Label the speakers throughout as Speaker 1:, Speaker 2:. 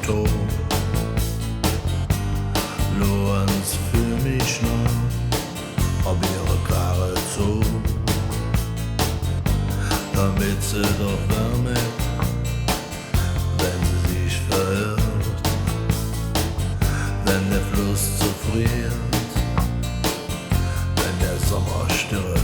Speaker 1: tot. Lorenz für mich noch, ob ihre Karre zu, damit sie doch wärmet, wenn sie sich verirrt, wenn der Fluss zufriert, wenn der Sommer stirbt.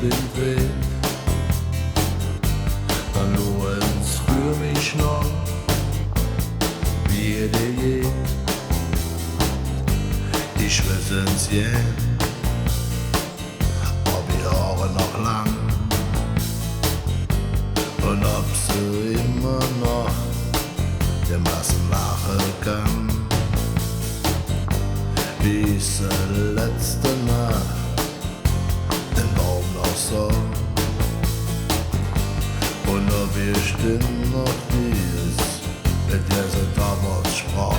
Speaker 1: Wind weht, dann Lorenz für mich noch, wie jede je. Ich wissen's je, ob die Haare noch lang und ob sie immer noch dem Massen lachen kann. Wie ist die letzte Nacht so, und ob ihr Stimmen noch die ist, mit der sie damals sprach.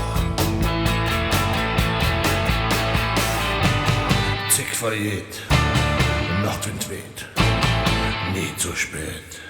Speaker 1: Zick vergeht, Nachtwind weht, nie zu spät.